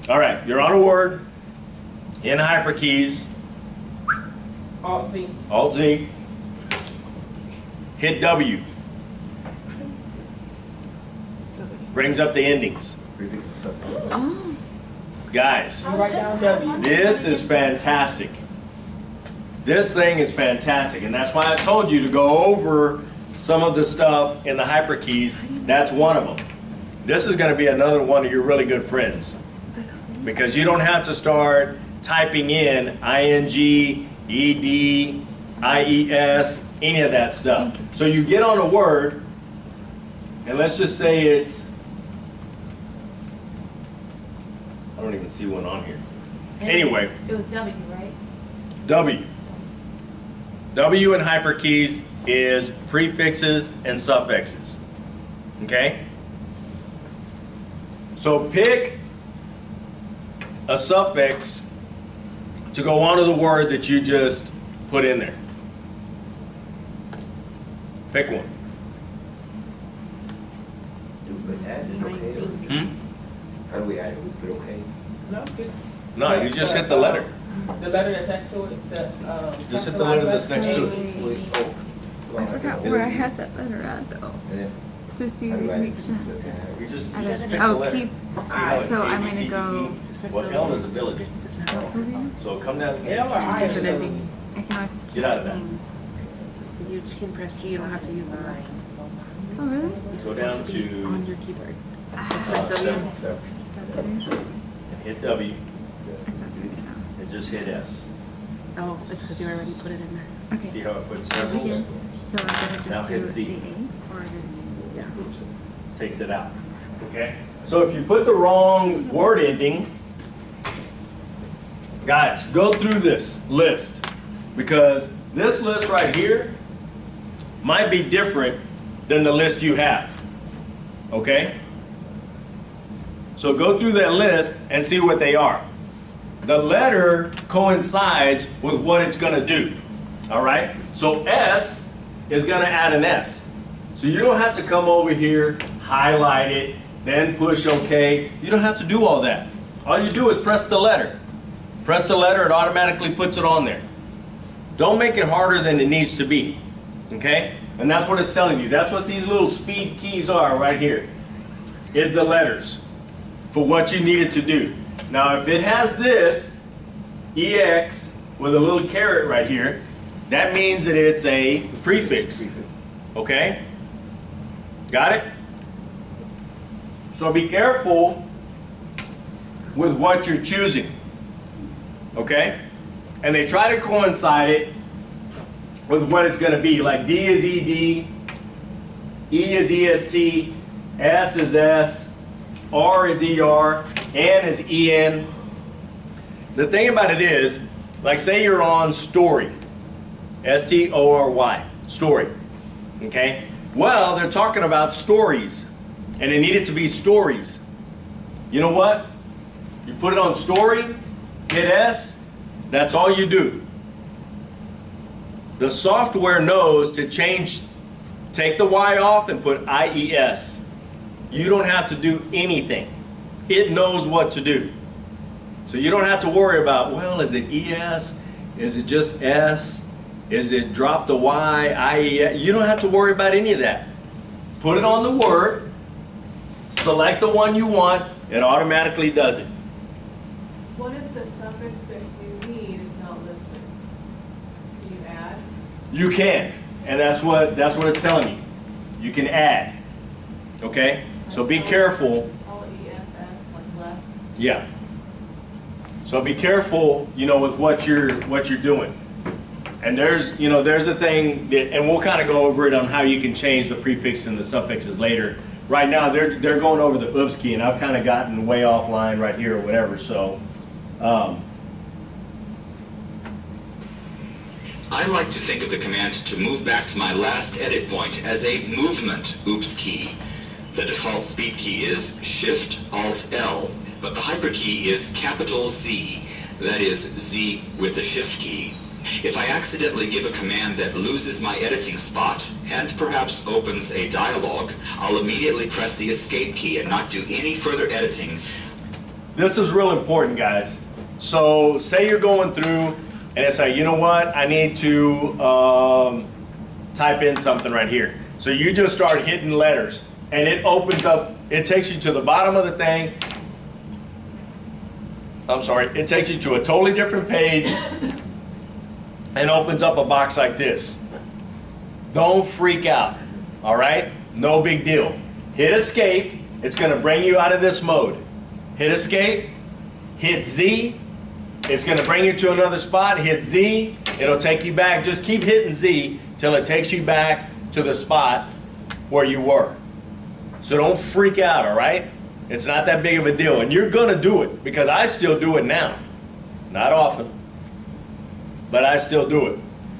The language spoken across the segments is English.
All right, you're on a word in hyperkeys. Alt-Z. Alt-Z. Hit W. Brings up the endings. Oh. Guys, Write down W. this is fantastic. This thing is fantastic, and that's why I told you to go over some of the stuff in the hyperkeys. That's one of them. This is going to be another one of your really good friends, because you don't have to start typing in ing, ed, ies, any of that stuff. So you get on a word, and let's just say it's, I don't even see one on here. Anyway. It was W, right? W. W in hyperkeys is prefixes and suffixes. Okay? So pick a suffix to go onto the word that you just put in there. Pick one. Do we add it okay? Or how do we add it? We put okay? No, just. No, you just hit the letter. The letter that's next to it. Just hit the letter that's next to it. I forgot where I had that letter at though. To see if it makes sense. You just I pick the oh, letter. keep. Alright, So I'm A, B, C, gonna D, go. E. Well, L is ability. So come down. L or I or W? I cannot. Get out of that. You can press G, you don't have to use the I. Oh really? Go down On to your keyboard. seven. And hit W and just hit S. Oh, it's because you already put it in there. Okay. See how it puts We several? did. So I'm gonna Now just hit do Z. the A or Yeah. Takes it out. Okay? So if you put the wrong word ending, guys, go through this list, because this list right here might be different than the list you have. Okay? So go through that list and see what they are. The letter coincides with what it's going to do. All right? So S is going to add an S. So you don't have to come over here, highlight it, then push OK. You don't have to do all that. All you do is press the letter. Press the letter, it automatically puts it on there. Don't make it harder than it needs to be. Okay? And that's what it's telling you. That's what these little speed keys are right here, is the letters for what you need it to do. Now if it has this EX with a little caret right here, that means that it's a prefix. Okay? Got it? So be careful with what you're choosing. Okay? And they try to coincide it with what it's going to be. Like D is ED, E is EST, S is S, R is ER, N is EN. The thing about it is, like say you're on story, S-T-O-R-Y, story. Okay? Well, they're talking about stories, and they need it to be stories. You know what? You put it on story, hit S, that's all you do. The software knows to change, take the Y off and put IES. You don't have to do anything. It knows what to do. So you don't have to worry about, well, is it ES? Is it just S? Is it drop the Y, IES? You don't have to worry about any of that. Put it on the word, select the one you want, it automatically does it. What if the suffix that you need is not listed? Can you add? You can, and that's what it's telling you. You can add. Okay? So be careful. L-E-S-S, like less? Yeah. So be careful, you know, with what you're doing. And there's a thing that, and we'll kind of go over it on how you can change the prefixes and the suffixes later. Right now, they're going over the oops key, and I've kind of gotten way offline right here or whatever. So. I like to think of the command to move back to my last edit point as a movement oops key. The default speed key is Shift-Alt-L, but the hyperkey is capital Z, that is Z with the Shift key. If I accidentally give a command that loses my editing spot and perhaps opens a dialog, I'll immediately press the Escape key and not do any further editing this is real important, guys. So say you're going through and it's like, you know what, I need to type in something right here. So you just start hitting letters and it opens up, it takes you to the bottom of the thing. I'm sorry, it takes you to a totally different page and opens up a box like this. Don't freak out, all right? No big deal. Hit escape, it's gonna bring you out of this mode. Hit escape, hit Z, it's gonna bring you to another spot, hit Z, it'll take you back. Just keep hitting Z till it takes you back to the spot where you were. So don't freak out, all right? It's not that big of a deal, and you're gonna do it because I still do it now. Not often, but I still do it.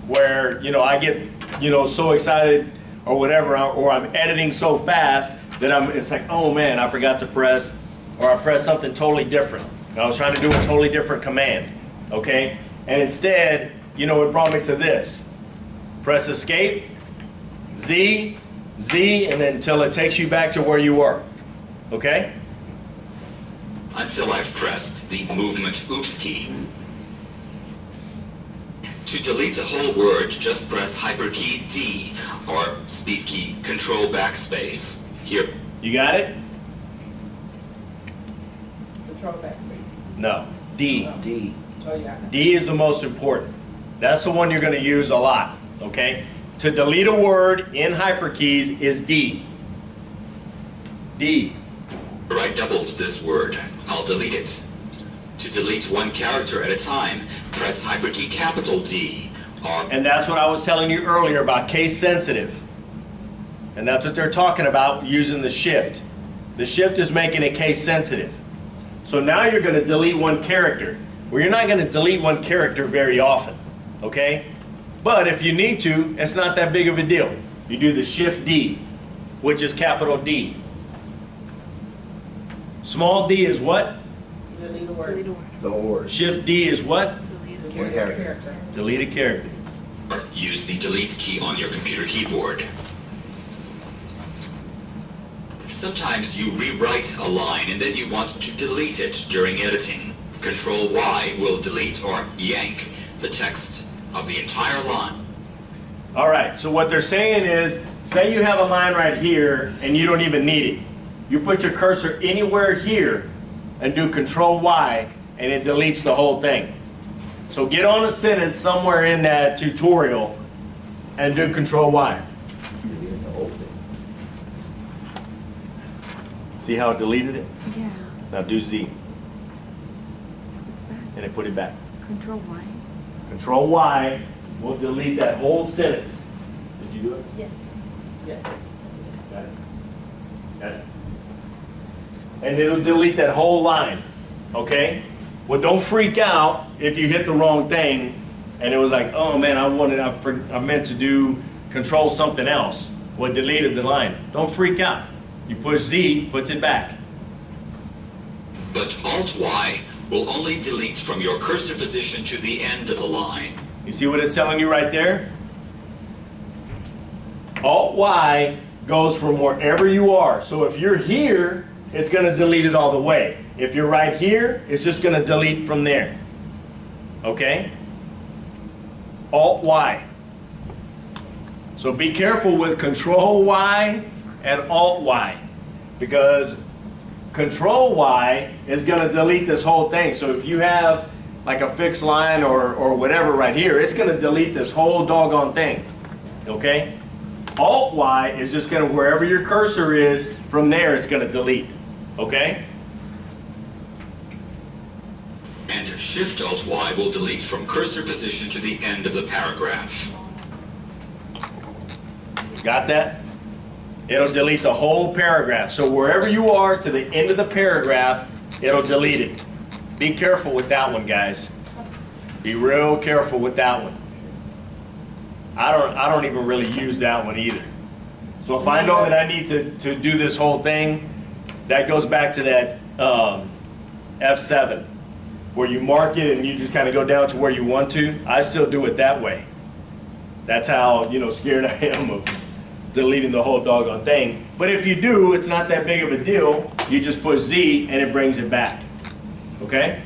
Where, you know, I get, you know, so excited or whatever, or I'm editing so fast that it's like, oh man, I forgot to press, or I pressed something totally different. I was trying to do a totally different command, okay? And instead, you know, it brought me to this. Press escape, Z, Z, and then until it takes you back to where you were, okay? Until I've pressed the movement oops key. To delete a whole word, just press hyperkey D or speed key control backspace. Here. You got it? Control backspace. No, D. D. Oh, yeah. D is the most important. That's the one you're going to use a lot, okay? To delete a word in hyperkeys is D. D. I doubled this word. I'll delete it. To delete one character at a time, press hyperkey capital D. Or And that's what I was telling you earlier about case sensitive. And that's what they're talking about using the shift. The shift is making it case sensitive. So now you're going to delete one character. Well, you're not going to delete one character very often, okay? But if you need to, it's not that big of a deal. You do the shift D, which is capital D. Small d is what? Delete a word. Delete a word. The word. Shift D is what? Delete a One character. character. Delete a character. use the delete key on your computer keyboard. Sometimes you rewrite a line and then you want to delete it during editing. Control Y will delete or yank the text of the entire line. All right, so what they're saying is, say you have a line right here and you don't even need it. You put your cursor anywhere here and do Control Y and it deletes the whole thing. So get on a sentence somewhere in that tutorial and do Control Y. Delete the whole thing. See how it deleted it? Yeah. Now do Z What's that? and it put it back. Control Y. Control Y will delete that whole sentence. Did you do it? Yes. Yes. Got it? Got it? And it'll delete that whole line, okay? Well, don't freak out if you hit the wrong thing and it was like, oh man, I meant to do Control something else. Well, it deleted the line. Don't freak out. You push Z, puts it back. But Alt-Y will only delete from your cursor position to the end of the line. You see what it's telling you right there? Alt-Y goes from wherever you are. So if you're here, it's going to delete it all the way. If you're right here, it's just going to delete from there. Okay? Alt-Y. So be careful with Control-Y and Alt-Y, because Control-Y is going to delete this whole thing. So if you have like a fixed line or whatever right here, it's going to delete this whole doggone thing. Okay? Alt-Y is just going to, wherever your cursor is, from there it's going to delete. Okay? And Shift-Alt-Y will delete from cursor position to the end of the paragraph. Got that? It'll delete the whole paragraph. So wherever you are to the end of the paragraph, it'll delete it. Be careful with that one, guys. Be real careful with that one. I don't even really use that one either. So if I know that I need to do this whole thing, that goes back to that F7, where you mark it and you just kind of go down to where you want to. I still do it that way. That's how, scared I am of deleting the whole doggone thing. But if you do, it's not that big of a deal. You just push Z and it brings it back. Okay?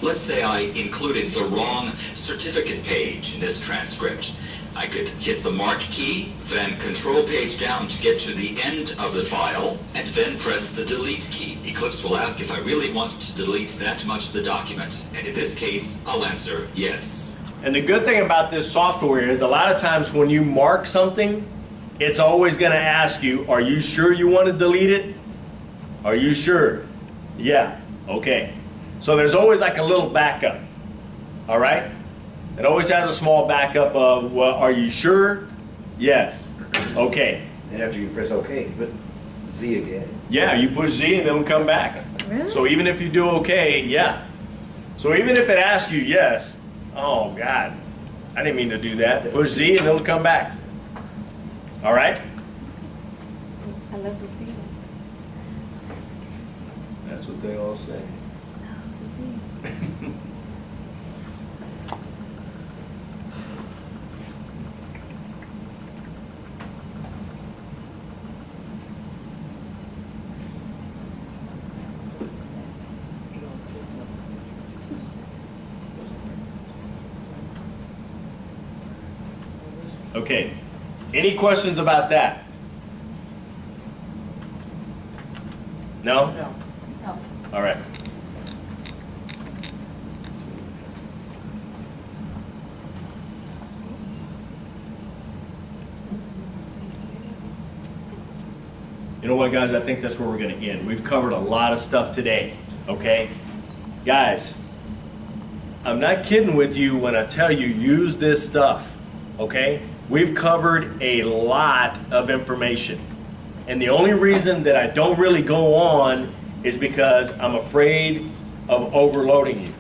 Let's say I included the wrong certificate page in this transcript. I could hit the mark key, then control page down to get to the end of the file, and then press the delete key. Eclipse will ask if I really want to delete that much of the document, and in this case, I'll answer yes. And the good thing about this software is a lot of times when you mark something, it's always going to ask you, are you sure you want to delete it? Are you sure? Yeah. Okay. So there's always like a little backup. All right? It always has a small backup of, well, are you sure? Yes. Okay. Then after you press OK, you put Z again. Yeah, you push Z and it'll come back. Really? So even if you do okay, yeah. So even if it asks you yes, oh God, I didn't mean to do that. Push Z and it'll come back. All right? I love to see it. That's what they all say. Okay. Any questions about that? No? No. No. All right. You know what, guys? I think that's where we're going to end. We've covered a lot of stuff today, okay? Guys, I'm not kidding with you when I tell you use this stuff, okay? We've covered a lot of information. And the only reason that I don't really go on is because I'm afraid of overloading you.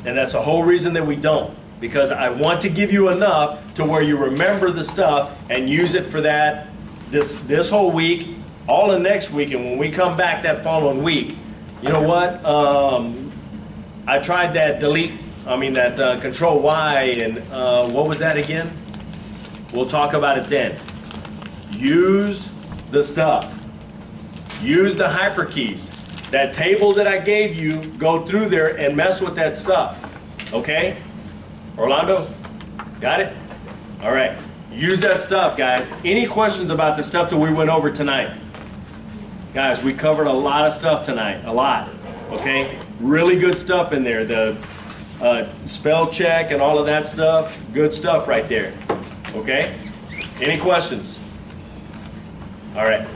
And that's the whole reason that we don't. Because I want to give you enough to where you remember the stuff and use it for that this whole week, all of next week, and when we come back that following week, you know what? I tried that Control Y, and what was that again? We'll talk about it then. Use the stuff. Use the hyperkeys. That table that I gave you, go through there and mess with that stuff. Okay? Orlando, got it? All right. Use that stuff, guys. Any questions about the stuff that we went over tonight? Guys, we covered a lot of stuff tonight. A lot. Okay? Really good stuff in there. The spell check and all of that stuff. Good stuff right there. Okay? Any questions? All right.